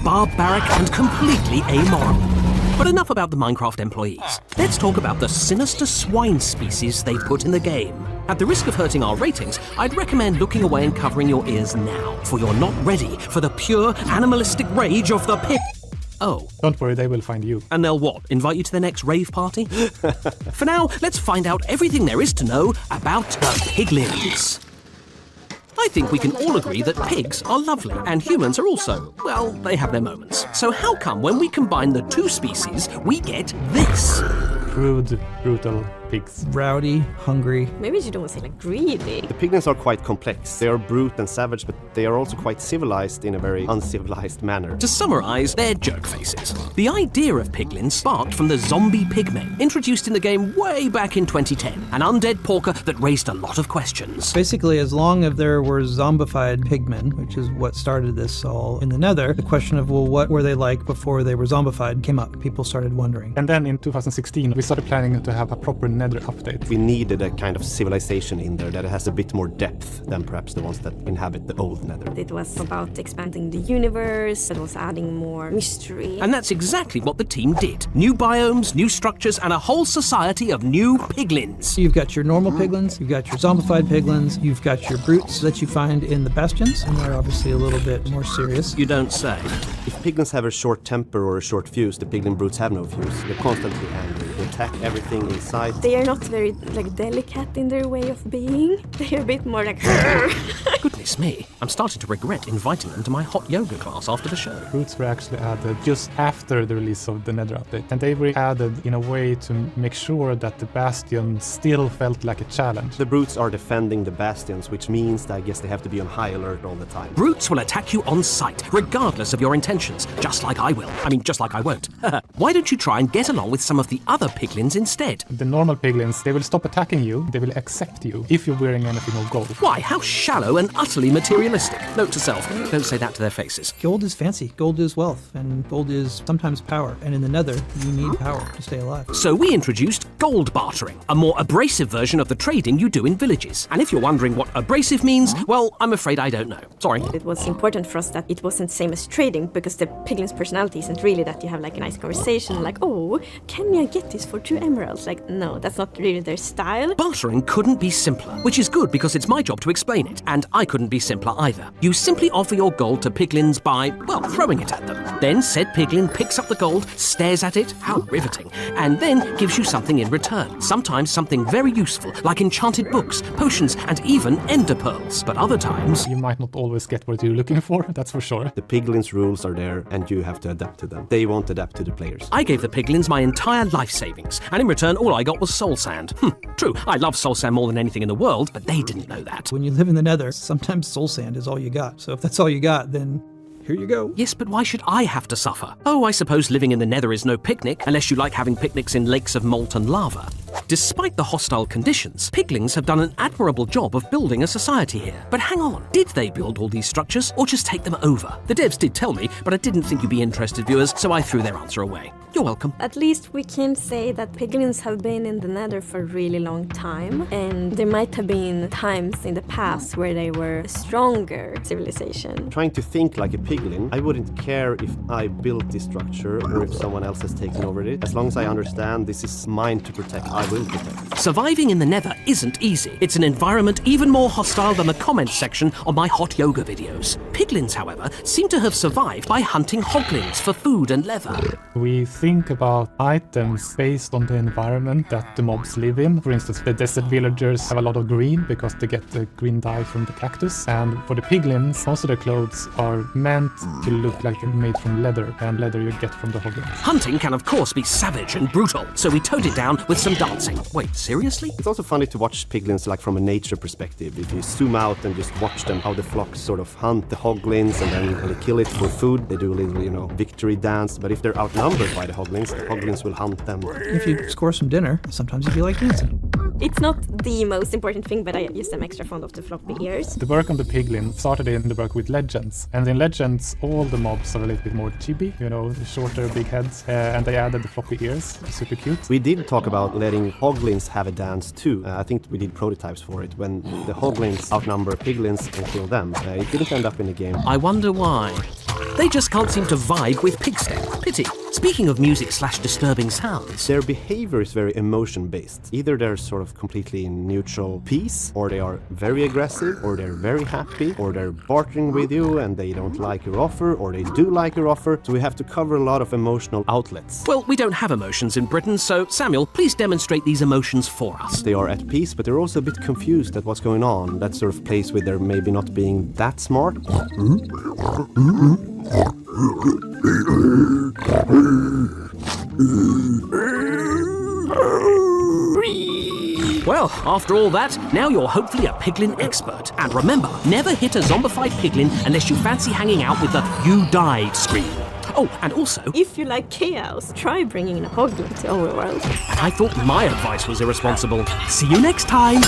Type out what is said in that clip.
barbaric and completely amoral. But enough about the Minecraft employees. Let's talk about the sinister swine species they put in the game. At the risk of hurting our ratings, I'd recommend looking away and covering your ears now, for you're not ready for the pure animalistic rage of the pig. Oh. Don't worry, they will find you. And they'll what? Invite you to the next rave party? For now, let's find out everything there is to know about the piglins. I think we can all agree that pigs are lovely, and humans are also, well, they have their moments. So how come when we combine the two species, we get this? Crude, brutal pigs. Rowdy, hungry. Maybe you don't want to say like greedy. The piglins are quite complex. They are brute and savage, but they are also quite civilized in a very uncivilized manner. To summarize, they're jerk faces. The idea of piglins sparked from the zombie pigmen, introduced in the game way back in 2010, an undead porker that raised a lot of questions. Basically, as long as there were zombified pigmen, which is what started this all in the Nether, the question of, well, what were they like before they were zombified came up. People started wondering. And then in 2016, we started planning to have a proper Nether update. We needed a kind of civilization in there that has a bit more depth than perhaps the ones that inhabit the old Nether. It was about expanding the universe, it was adding more mystery. And that's exactly what the team did. New biomes, new structures, and a whole society of new piglins. You've got your normal piglins, you've got your zombified piglins, you've got your brutes that you find in the bastions, and they're obviously a little bit more serious. You don't say. If piglins have a short temper or a short fuse, the piglin brutes have no fuse. They're constantly angry. They attack everything in sight. They are not very delicate in their way of being. They're a bit more like Goodness me, I'm starting to regret inviting them to my hot yoga class after the show. Brutes were actually added just after the release of the Nether update, and they were added in a way to make sure that the bastion still felt like a challenge. The brutes are defending the bastions, which means that I guess they have to be on high alert all the time. Brutes will attack you on sight, regardless of your intentions, just like I will. I mean, just like I won't. Why don't you try and get along with some of the other piglins instead? The normal piglins, they will stop attacking you, they will accept you, if you're wearing anything of gold. Why, how shallow and utterly materialistic. Note to self, don't say that to their faces. Gold is fancy, gold is wealth, and gold is sometimes power. And in the Nether, you need power to stay alive. So we introduced gold bartering, a more abrasive version of the trading you do in villages. And if you're wondering what abrasive means, well, I'm afraid I don't know. Sorry. It was important for us that it wasn't same as trading, because the piglin's personality isn't really that you have like a nice conversation, like, oh, can I get this for 2 emeralds? Like, no, that's not really their style. Bartering couldn't be simpler, which is good because it's my job to explain it, and I couldn't be simpler either. You simply offer your gold to piglins by, well, throwing it at them. Then said piglin picks up the gold, stares at it, how riveting, and then gives you something in return. Sometimes something very useful, like enchanted books, potions, and even ender pearls. But other times, You might not always get what you're looking for, that's for sure. The piglins' rules are there, and you have to adapt to them. They won't adapt to the players. I gave the piglins my entire life savings, and in return all I got was soul sand. True, I love soul sand more than anything in the world, but they didn't know that. When you live in the Nether, sometimes soul sand is all you got. So if that's all you got, then here you go. Yes, but why should I have to suffer? Oh, I suppose living in the Nether is no picnic, unless you like having picnics in lakes of molten lava. Despite the hostile conditions, piglins have done an admirable job of building a society here. But hang on, did they build all these structures, or just take them over? The devs did tell me, but I didn't think you'd be interested, viewers, so I threw their answer away. You're welcome. At least we can say that piglins have been in the Nether for a really long time, and there might have been times in the past where they were a stronger civilization. Trying to think like a piglin, I wouldn't care if I built this structure or if someone else has taken over it. As long as I understand this is mine to protect, I will protect. Surviving in the Nether isn't easy. It's an environment even more hostile than the comments section on my hot yoga videos. Piglins, however, seem to have survived by hunting hoglins for food and leather. We think about items based on the environment that the mobs live in. For instance, the desert villagers have a lot of green because they get the green dye from the cactus. And for the piglins, most of their clothes are meant to look like they're made from leather, and leather you get from the hoglins. Hunting can of course be savage and brutal, so we toned it down with some dancing. Wait, seriously? It's also funny to watch piglins like from a nature perspective. If you zoom out and just watch them, how the flocks sort of hunt the hoglins and then when they kill it for food, they do a little, victory dance. But if they're outnumbered by the hoglins will hunt them. If you score some dinner, sometimes you feel like dancing. It's not the most important thing, but I just am extra fond of the floppy ears. The work on the piglin started in the work with Legends. And in Legends, all the mobs are a little bit more chibi, you know, the shorter, big heads. And they added the floppy ears. Super cute. We did talk about letting hoglins have a dance too. I think we did prototypes for it when the hoglins outnumber piglins and kill them. It didn't end up in the game. I wonder why. They just can't seem to vibe with Pigstep. Pity. Speaking of music/disturbing sounds, Their behavior is very emotion-based. Either they're sort of completely in neutral peace, or they are very aggressive, or they're very happy, or they're bartering with you and they don't like your offer, or they do like your offer. So we have to cover a lot of emotional outlets. well, we don't have emotions in Britain, so Samuel, please demonstrate these emotions for us. They are at peace, but they're also a bit confused at what's going on. That sort of plays with their maybe not being that smart. Well, after all that, now you're hopefully a piglin expert. And remember, never hit a zombified piglin unless you fancy hanging out with the "you died" scream. Oh, and also, If you like chaos, try bringing a hoglin to our world. I thought my advice was irresponsible. See you next time!